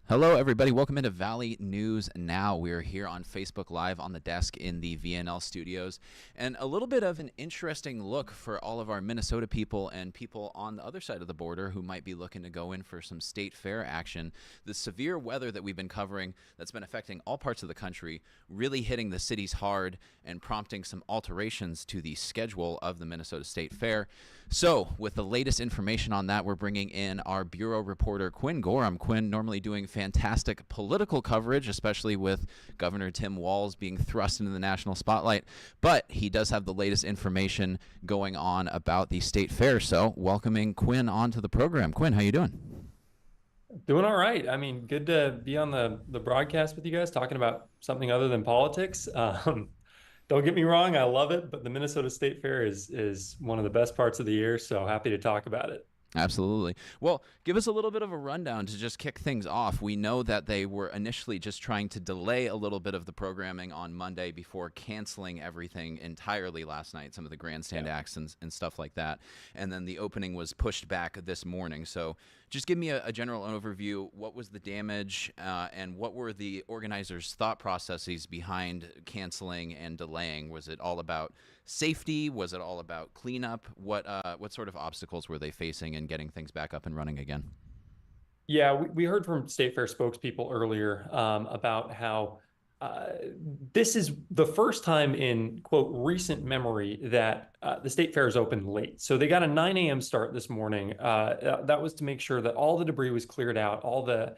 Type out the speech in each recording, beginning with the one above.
Hello, everybody. Welcome into Valley News Now. We're here on Facebook Live on the desk in the VNL studios. And a little bit of an interesting look for all of our Minnesota people and people on the other side of the border who might be looking to go in for some state fair action. The severe weather that we've been covering that's been affecting all parts of the country, really hitting the cities hard and prompting some alterations to the schedule of the Minnesota State Fair. So, with the latest information on that, we're bringing in our bureau reporter, Quinn Gorham. Quinn, normally doing fantastic political coverage, especially with Governor Tim Walz being thrust into the national spotlight. But he does have the latest information going on about the state fair. So, welcoming Quinn onto the program. Quinn, how you doing? Doing all right. I mean, good to be on the broadcast with you guys talking about something other than politics. Don't get me wrong, I love it, but the Minnesota State Fair is one of the best parts of the year, so happy to talk about it. Absolutely. Well, give us a little bit of a rundown to just kick things off. We know that they were initially just trying to delay a little bit of the programming on Monday before canceling everything entirely last night, some of the grandstand Yeah. acts and stuff like that. And then the opening was pushed back this morning. So just give me a general overview. What was the damage and what were the organizers' thought processes behind canceling and delaying? Was it all about safety? Was it all about cleanup? What sort of obstacles were they facing in getting things back up and running again? Yeah, we heard from State Fair spokespeople earlier about how uh, this is the first time in, quote, recent memory that the State Fair is open late. So they got a 9 a.m. start this morning. That was to make sure that all the debris was cleared out, all the,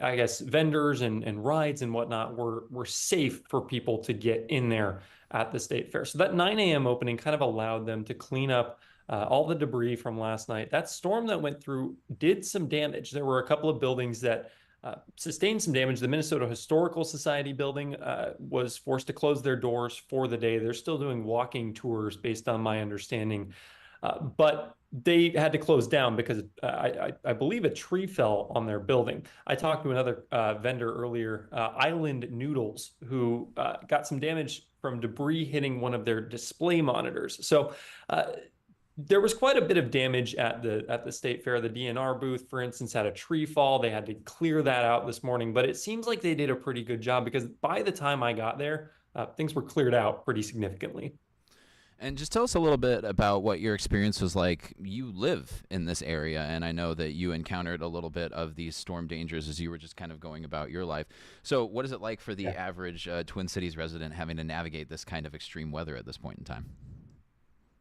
I guess, vendors and rides and whatnot were safe for people to get in there at the State Fair. So that 9 a.m. opening kind of allowed them to clean up all the debris from last night. That storm that went through did some damage. There were a couple of buildings that sustained some damage. The Minnesota Historical Society building was forced to close their doors for the day. They're still doing walking tours, based on my understanding. But they had to close down because I believe a tree fell on their building. I talked to another vendor earlier, Island Noodles, who got some damage from debris hitting one of their display monitors. So there was quite a bit of damage at the state fair. The DNR booth, for instance, had a tree fall. They had to clear that out this morning, but it seems like they did a pretty good job because by the time I got there, things were cleared out pretty significantly. And just tell us a little bit about what your experience was like. You live in this area, and I know that you encountered a little bit of these storm dangers as you were just kind of going about your life. So, what is it like for the Yeah. average Twin Cities resident having to navigate this kind of extreme weather at this point in time?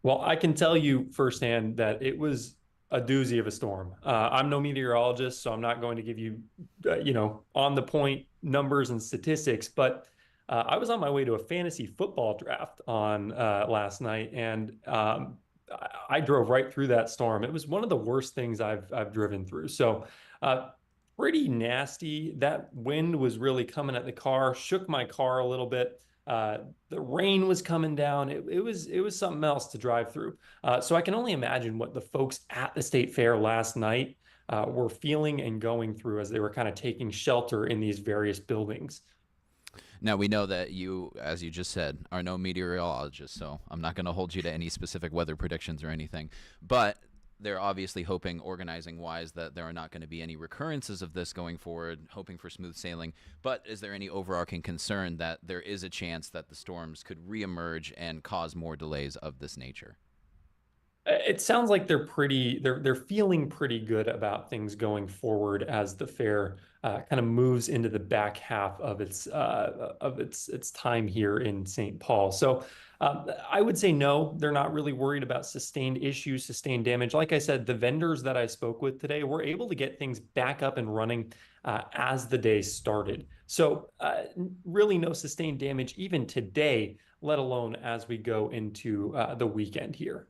Well, I can tell you firsthand that it was a doozy of a storm. I'm no meteorologist, so I'm not going to give you, on the point numbers and statistics, but I was on my way to a fantasy football draft on last night, and I drove right through that storm. It was one of the worst things I've driven through. So, uh, pretty nasty. That wind was really coming at the car, shook my car a little bit. The rain was coming down. It was something else to drive through. So I can only imagine what the folks at the state fair last night were feeling and going through as they were kind of taking shelter in these various buildings. Now, we know that you, as you just said, are no meteorologist, so I'm not going to hold you to any specific weather predictions or anything. But they're obviously hoping, organizing wise, that there are not going to be any recurrences of this going forward, hoping for smooth sailing. But is there any overarching concern that there is a chance that the storms could reemerge and cause more delays of this nature? It sounds like they're feeling pretty good about things going forward as the fair kind of moves into the back half of its time here in St. Paul. So I would say no, they're not really worried about sustained issues, sustained damage. Like I said, the vendors that I spoke with today were able to get things back up and running as the day started. So really no sustained damage even today, let alone as we go into the weekend here.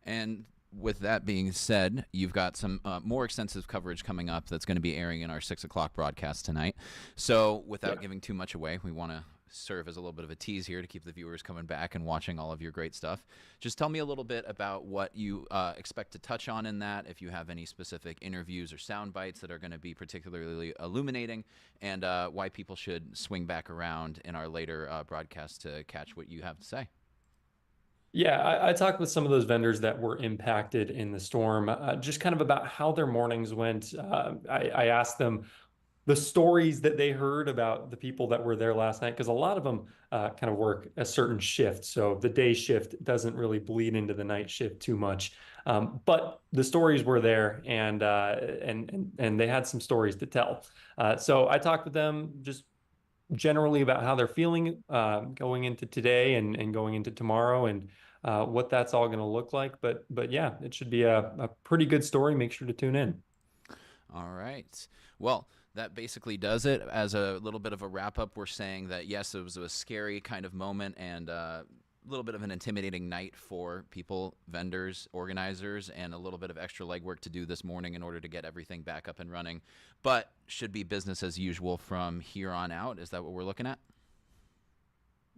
And with that being said, you've got some more extensive coverage coming up that's going to be airing in our 6 o'clock broadcast tonight. So, without Yeah. giving too much away, we want to serve as a little bit of a tease here to keep the viewers coming back and watching all of your great stuff. Just tell me a little bit about what you expect to touch on in that, if you have any specific interviews or sound bites that are going to be particularly illuminating, and why people should swing back around in our later broadcast to catch what you have to say. Yeah, I talked with some of those vendors that were impacted in the storm, just kind of about how their mornings went. I asked them the stories that they heard about the people that were there last night, because a lot of them kind of work a certain shift. So the day shift doesn't really bleed into the night shift too much. But the stories were there, and they had some stories to tell. So I talked with them just generally about how they're feeling going into today and going into tomorrow, and what that's all going to look like. But yeah, it should be a pretty good story. Make sure to tune in. All right. Well, that basically does it. As a little bit of a wrap up, we're saying that yes, it was a scary kind of moment and a little bit of an intimidating night for people, vendors, organizers, and a little bit of extra legwork to do this morning in order to get everything back up and running. But should be business as usual from here on out. Is that what we're looking at?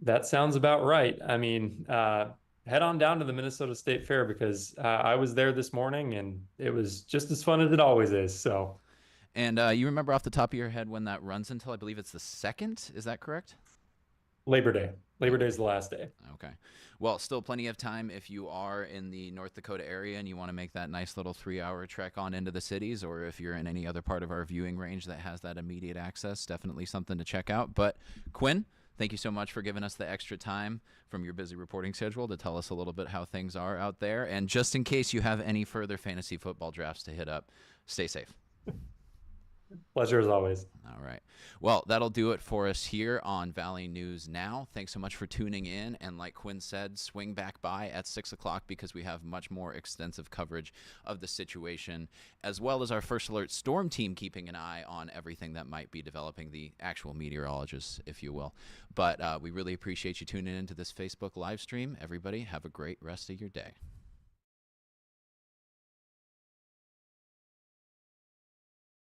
That sounds about right. I mean, head on down to the Minnesota State Fair, because I was there this morning and it was just as fun as it always is. So And you remember off the top of your head when that runs until? I believe it's the second. Is that correct? Labor Day. Labor Day is the last day. Okay. Well, still plenty of time if you are in the North Dakota area and you want to make that nice little 3-hour trek on into the cities, or if you're in any other part of our viewing range that has that immediate access, definitely something to check out. But Quinn, thank you so much for giving us the extra time from your busy reporting schedule to tell us a little bit how things are out there. And just in case you have any further fantasy football drafts to hit up, stay safe. Pleasure as always. All right. Well, that'll do it for us here on Valley News Now. Thanks so much for tuning in. And like Quinn said, swing back by at 6 o'clock because we have much more extensive coverage of the situation, as well as our First Alert Storm team keeping an eye on everything that might be developing, the actual meteorologists, if you will. But we really appreciate you tuning into this Facebook live stream. Everybody, have a great rest of your day.